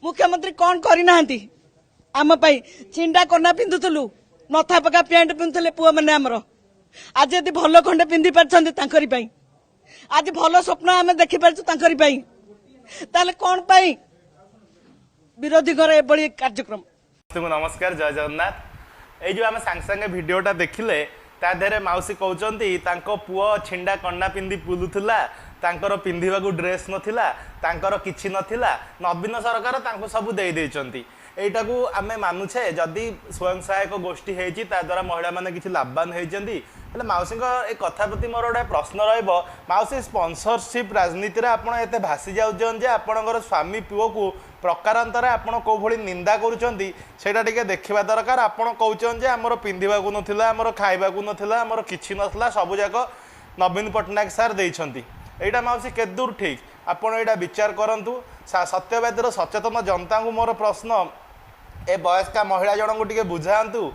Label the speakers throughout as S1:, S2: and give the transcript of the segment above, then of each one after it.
S1: मुख्यमंत्री कौन करना आम छिंडा कना पिंधुलु नथा पका पैंट पिंधुले पुआ मैंने आमर आज यदि भल खंडे पिंधि पार्टी आज भल स्वप्न आम देखी पारे कौन पाई विरोधी एभली कार्यक्रम।
S2: नमस्कार जय जगन्नाथ। ये जो आम सांगे सांगे भिडटा देखिले ता देहरे माउसी कहते पुओ छिंडा कन्ना पिंधि बुलूला तांकर पिंधिबा ड्रेस नथिला तांकर किछि नथिला नवीन सरकार तांको सब दे देइचंती। एटा को आमे मानुछे जदि स्वयं सहायक गोष्ठी हेची ता द्वारा महिला माने किछि लाभवान हेचंती हेले माउसी ए कथा प्रति मोर गोटे प्रश्न रहइबो माउसी स्पॉन्सरशिप राजनीति रे आपण एते भासी जाउछन जे आपणकर स्वामी पुओ को प्रकारांतर आपण को भली निंदा करूछंती सेटा टिके देखिबा दरकार। आपण कहउछन जे हमर पिंधिबा को नथिला हमर खाइबा को नथिला हमर किछि नथिला सब जाक नवीन पटनायक सार देइछंती। एटा माउसी के दूर ठीक आपण एटा विचार करंतु। सत्यवादीर सचेतन जनता को मोर प्रश्न ए वयस्का महिला जन को टिके बुझातु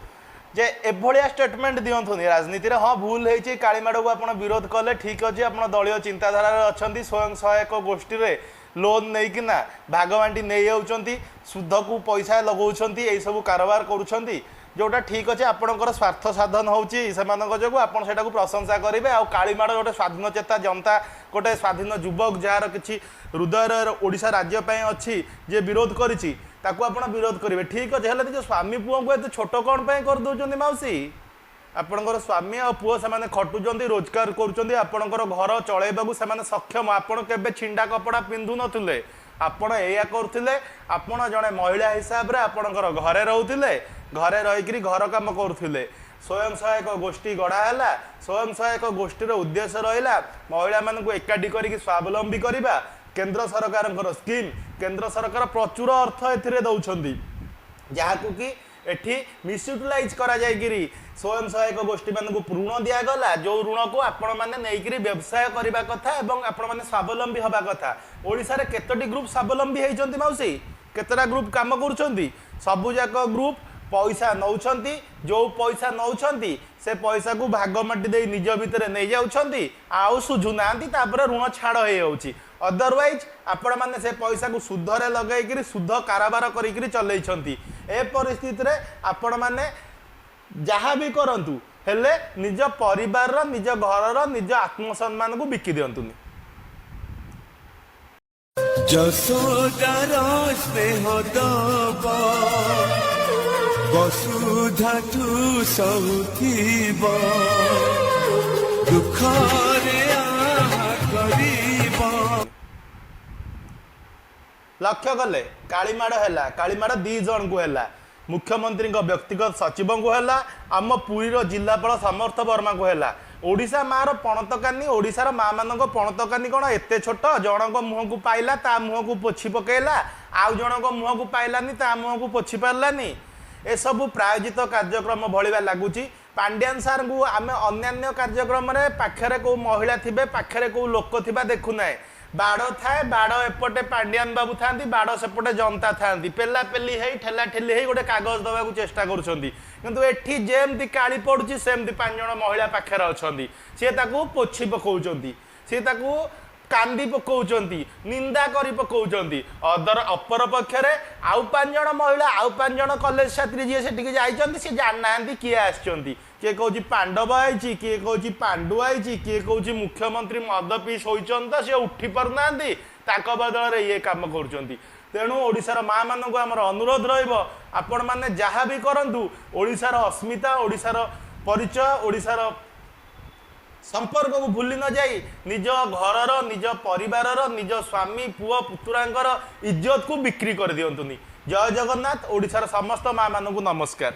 S2: जे एभलिया स्टेटमेंट दियंथुनी राजनीति रे। हाँ भूल होइछि कालीमाड़ को आपण विरोध कले ठीक अछि आपण दलीय चिंताधारा रे अछंती स्वयं सहायक गोष्ठी रे लोन नहीं कि भागवांटी नहीं जाउछंती सुध को पैसा लगाउछंती एई सब कारोबार करूछंती जोटा ठीक अच्छे आपणकर स्वार्थ साधन होउछि सेमानक जोगु आपण सेटा को प्रशंसा करेंगे। आ कालीमाड़ गोटे स्वाधीन चेता जनता गोटे स्वाधीन युवक जार किछि हृदय ओडिशा राज्य पय अछि जे विरोध करिछि ताकू आपण विरोध करेंगे ठीक अच्छे। हेले जो स्वामी पुओ को एते छोट कौन पय कर दउछंती माउसी आपणकर स्वामी आ पुओ से खटुचंती रोजगार करुचंती आपणकर घर चलैबाकू से सक्षम। आपण केबे छिंडा कपड़ा पिंधु नथिले आपण एया करथिले आपण जने महिला हिसाब रे आपणकर घरे रहउथिले घरे रहिकरी घर काम करुथिले स्वयं सहायक गोष्ठी गढ़ा है स्वयं सहायक गोष्ठी उद्देश्य रहा महिला मानक एकाठी करिक स्वावलंबी करबा। केंद्र सरकार स्कीम केंद्र सरकार प्रचुर अर्थ एथिरे दउछंती जहाकू कि एठी मिसयूटिलाइज करा जायगिरी स्वयं सहायक गोष्ठी मानक ऋण दिगला जो ऋण को आपण मैंने नहींकरी व्यवसाय करने कथा और आपण मैंने स्वावलंबी हवा कथा। ओडिशा रे केतोटी ग्रुप स्वावलंबी होइचंती माउसी केतटा ग्रुप काम करुचंती सबुजाक ग्रुप पैसा नौछंती जो पैसा नौछंती से पैसा को भाग माटी दे निज भितर नहीं जाउछंती आउ सुझुना तापर ऋण छाड़ हो जाउछि। अदरवाइज आपण माने से पैसा को सुध रे लगाई सुध कारोबार करिकरी चलैछंती। ए परिस्थिति रे आपण माने जहा भी करंतु हेले निज परिवार रो निज घर रो निज आत्मसम्मान को बिकी दियंतुनी।
S3: जसोदार स्नेह दबा वसुधा तू सहुथिब दुखरे
S2: लक्ष्य कले कालीमाड़ है कालीमाड़ 2 जन को है मुख्यमंत्री व्यक्तिगत सचिव को है आम पुरीर जिलापाल समर्थ वर्मा को है ओडिशा मार पणतकानी ओडिशार माँ मान पणतकानी कौन एते छोट जनक मुह को पाइला ता मुह को पोछि पकेला आउ जनक मुह को पाइलानी ता मुह को पोछि पारलानी ए सबु प्रायोजित कार्यक्रम भलिबा लागुची। पांड्यान सार को आम अन्य कार्यक्रम रे पाखरे को महिला थिबे पाखरे को लोक थिबा देखु नाय बाड़ थाए बाड़ एपटे पांड्यान बाबू था बाड़ सेपटे जनता था पेला पेली है ठेला ठेली है गोटे कागज दवा को चेष्टा करुँच किंतु एठी जेमती काली पड़ुची सेमती 5 जन महिला पाखरे अच्छी सी ताकू पोछि पकाउछंती सी ताकू कांदी पकाउछंती निंदा करी पकाउछंती अदर अपर पक्षरे आउ 5 जन महिला आउ 5 जन कॉलेज छात्री जी सेटिक जाइछंती सी जानना किए आछंती किए कहूँ पांडव आई किए कहूँ पांडु आई किए कहूँ मुख्यमंत्री मद पी शोचन तो सी उठी पारना बदल रे ये काम कर तेणु ओडिशार माँ मानक आमर अनुरोध रहा मैंने जहाँ भी करूँ ओडिशार अस्मिता ओडिशार परिचय ओडिशार संपर्क को भूली न जाई निज घर निज परिवार निज स्वामी पुओ पुतुरांकर इज्जत को बिक्री कर दियंतुनी। जय जगन्नाथ। ओडिशार समस्त माँ मानक नमस्कार।